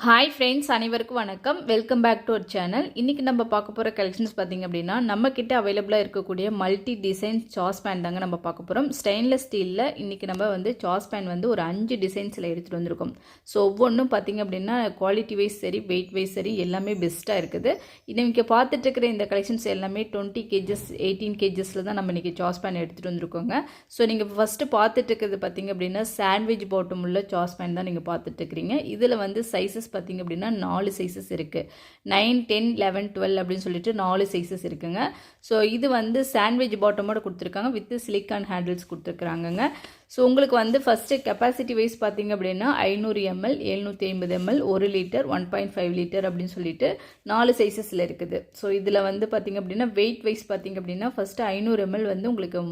Hi friends, அனைவருக்கும் வணக்கம். Welcome back to our channel. இன்றைக்கி நம்ம பார்க்க போகிற கலெக்ஷன்ஸ் பார்த்திங்க அப்படின்னா, நம்மக்கிட்ட அவைலபிளாக இருக்கக்கூடிய மல்டி டிசைன்ஸ் சாஸ் பேன் தாங்க நம்ம பார்க்க போகிறோம். ஸ்டெயின்லெஸ் ஸ்டீலில் இன்றைக்கி நம்ம சாஸ் பேன் ஒரு 5 டிசைன்ஸில் எடுத்துகிட்டு வந்திருக்கோம். ஸோ ஒவ்வொன்றும் பார்த்திங்க அப்படின்னா குவாலிட்டி வைஸ் சரி, வெயிட் வைஸ் சரி, எல்லாமே பெஸ்ட்டாக இருக்குது. இன்றைக்கி பார்த்துட்டு இருக்கிற இந்த கலெக்ஷன்ஸ் எல்லாமே 20 கேஜஸ் 18 கேஜஸில் தான் நம்ம இன்றைக்கி சாஸ் பேன் எடுத்துகிட்டு வந்திருக்கோங்க. ஸோ நீங்கள் ஃபஸ்ட்டு பார்த்துட்டு இருக்கிறது பார்த்திங்க அப்படின்னா சாண்ட்விச் பாட்டம் உள்ள சாஸ் பேன் தான் நீங்கள் பார்த்துட்டு இருக்கிறீங்க. இதில் சைஸஸ் பார்த்திங்க அப்படின்னா 4 சைஸஸ் இருக்குது. 9, 10, 11, 12 அப்படின்னு சொல்லிட்டு 4 சைஸஸ் இருக்குங்க. ஸோ இது சாண்ட்விச் பாட்டமோட கொடுத்துருக்காங்க, வித் சிலிக்கான் ஹேண்டில்ஸ் கொடுத்துருக்குறாங்கங்க. ஸோ உங்களுக்கு ஃபஸ்ட்டு கெப்பாசிட்டி வைஸ் பார்த்திங்க அப்படின்னா 500 ml, 750 ml, 1 லிட்டர், 1.5 லிட்டர் அப்படின்னு சொல்லிட்டு 4 சைஸஸில் இருக்குது. ஸோ இதில் பார்த்திங்க அப்படின்னா வெயிட் வைஸ் பார்த்திங்க அப்படின்னா ஃபஸ்ட்டு 500 ml உங்களுக்கு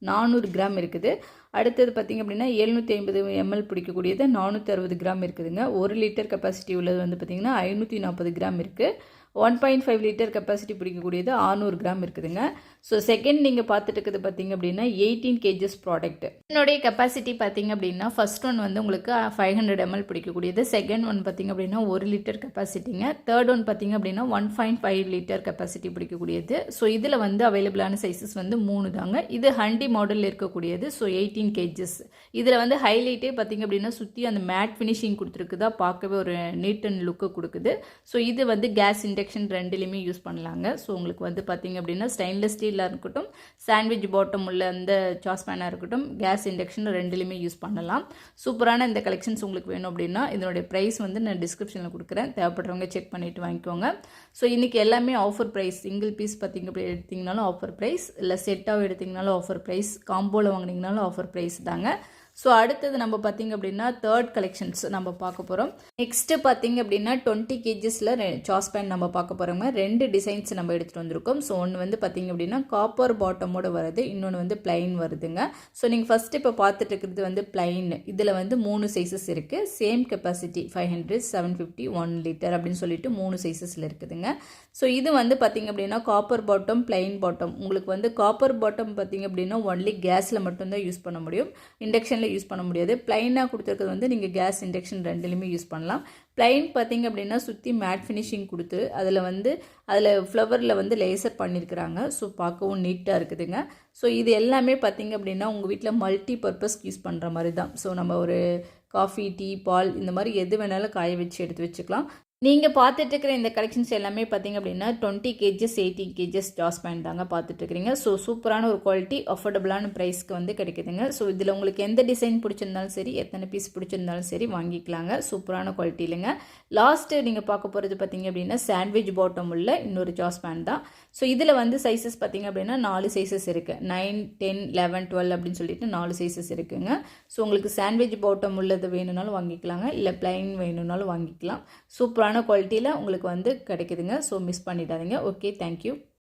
400 கிராம் இருக்குது. அடுத்தது பார்த்திங்க அப்படின்னா 750 ml பிடிக்கக்கூடியது 460 கிராம் இருக்குதுங்க. 1 லிட்டர் கெப்பாசிட்டி உள்ளது பார்த்திங்கன்னா 540 கிராம் இருக்குது. 1.5 லிட்டர் கெப்பாசிட்டி பிடிக்கக்கூடியது 600 கிராம் இருக்குதுங்க. ஸோ செகண்ட் நீங்கள் பார்த்துட்டு இருக்குது பார்த்திங்க அப்படின்னா 18 கேஜஸ் ப்ராடக்ட். என்னுடைய கெப்பாசிட்டி பார்த்திங்க அப்படின்னா ஃபர்ஸ்ட் ஒன் உங்களுக்கு 500 ml பிடிக்கக்கூடியது. செகண்ட் ஒன் பார்த்திங்க அப்படின்னா 1 லிட்டர் கெப்பாசிட்டிங்க. தேர்ட் ஒன் பார்த்திங்க அப்படின்னா 1.5 லிட்டர் கெப்பாசிட்டி பிடிக்கக்கூடியது. ஸோ இதில் அவைலபிளான சைஸஸ் 3 தாங்க. இது ஹண்டி மாடலில் இருக்கக்கூடியது. So 18 gauges. இதில் ஹைலைட்டே பார்த்திங்க அப்படின்னா சுற்றி அந்த மேட் ஃபினிஷிங் கொடுத்துருக்குதா, பார்க்கவே ஒரு நீட் அண்ட் லுக்கு கொடுக்குது. ஸோ இது கேஸ் இண்டக்ஷன் ரெண்டுலேயுமே யூஸ் பண்ணலாங்க. ஸோ உங்களுக்கு பார்த்திங்க அப்படின்னா ஸ்டெயின்லெஸ் ஸ்டீலாக இருக்கட்டும், சாண்ட்விச் பாட்டம் உள்ள அந்த சாஸ் பேனாக இருக்கட்டும், கேஸ் இண்டக்ஷன் ரெண்டுலேயுமே யூஸ் பண்ணலாம். சூப்பரான இந்த கலெக்ஷன்ஸ் உங்களுக்கு வேணும் அப்படின்னா இதனுடைய ப்ரைஸ் நான் டிஸ்கிரிப்ஷனில் கொடுக்குறேன். தேவைப்படுறவங்க செக் பண்ணிவிட்டு வாங்கிக்கோங்க. ஸோ இன்றைக்கி எல்லாமே ஆஃபர் ப்ரைஸ். சிங்கிள் பீஸ் பார்த்திங்க அப்படி எடுத்திங்கனாலும் ஆஃபர் ப்ரைஸ், இல்லை செட்டாக எடுத்திங்கனாலும் ஆஃபர் ப்ரைஸ், காம்போவில் வாங்கினீங்கனாலும் ஆஃபர் ப்ரைஸ் தாங்க. ஸோ அடுத்தது நம்ம பார்த்திங்க அப்படின்னா தேர்ட் கலெக்ஷன்ஸ் நம்ம பார்க்க போகிறோம். நெக்ஸ்ட்டு பார்த்திங்க அப்படின்னா 20 கேஜஸில் சாஸ் பேன் நம்ம பார்க்க போகிறோங்க. 2 டிசைன்ஸ் நம்ம எடுத்துகிட்டு வந்திருக்கோம். ஸோ ஒன்று பார்த்திங்க அப்படின்னா காப்பர் பாட்டமோடு வருது, இன்னொன்று பிளைன் வருதுங்க. ஸோ நீங்கள் ஃபஸ்ட்டு இப்போ பார்த்துட்டு இருக்கிறது பிளைன். இதில் 3 சைஸஸ் இருக்குது. சேம் கெப்பாசிட்டி 500, 750, 1 லிட்டர் அப்படின்னு சொல்லிட்டு 3 சைஸஸில் இருக்குதுங்க. ஸோ இது பார்த்திங்க அப்படின்னா காப்பர் பாட்டம், பிளைன் பாட்டம். உங்களுக்கு காப்பர் பாட்டம் பார்த்திங்க அப்படின்னா ஒன்லி கேஸில் மட்டும்தான் யூஸ் பண்ண முடியும், இண்டக்ஷனில் யூஸ் பண்ண முடியாது. பிளைனாக கொடுத்துருக்கிறது நீங்கள் கேஸ் இண்டக்ஷன் ரெண்டுலையுமே யூஸ் பண்ணலாம். பிளைன் பார்த்திங்க அப்படின்னா சுற்றி மேட் ஃபினிஷிங் கொடுத்து அதில் ஃப்ளவரில் லேசர் பண்ணியிருக்கிறாங்க. ஸோ பார்க்கவும் நீட்டாக இருக்குதுங்க. ஸோ இது எல்லாமே பார்த்திங்க அப்படின்னா உங்கள் வீட்டில் மல்டி பர்பஸ்க்கு யூஸ் பண்ணுற மாதிரி தான். ஸோ நம்ம ஒரு காஃபி, டீ, பால் இந்த மாதிரி எது வேணாலும் காய வச்சு எடுத்து வச்சுக்கலாம். நீங்கள் பார்த்துட்டு இருக்கிற இந்த கலெக்ஷன்ஸ் எல்லாமே பார்த்திங்க அப்படின்னா 20 கேஜஸ் 18 கேஜஸ் சாஸ் பேன் தாங்க பார்த்துட்ருக்கிறீங்க. ஸோ சூப்பரான ஒரு குவாலிட்டி, அஃபோர்டபுளான ப்ரைஸ்க்கு கிடைக்குதுங்க. ஸோ இதில் உங்களுக்கு எந்த டிசைன் பிடிச்சிருந்தாலும் சரி, எத்தனை பீஸ் பிடிச்சிருந்தாலும் சரி வாங்கிக்கலாங்க. சூப்பரான குவாலிட்டி இல்லைங்க. லாஸ்ட்டு நீங்கள் பார்க்க போகிறது பார்த்திங்க அப்படின்னா சாண்ட்விச் பாட்டம் உள்ள இன்னொரு சாஸ் பேன் தான். ஸோ இதில் சைஸஸ் பார்த்திங்க அப்படின்னா 4 சைஸஸ் இருக்குது. 9, 10, 11, 12 அப்படின்னு சொல்லிட்டு 4 சைஸஸ் இருக்குதுங்க. ஸோ உங்களுக்கு சாண்ட்விச் பாட்டம் உள்ளது வேணும்னாலும் வாங்கிக்கலாங்க, இல்லை பிளைன் வேணும்னாலும் வாங்கிக்கலாம். சூப்பரான குவாலிட்டியில் உங்களுக்கு கிடைக்குதுங்க. ஸோ மிஸ் பண்ணிடாதீங்க. Okay, thank you.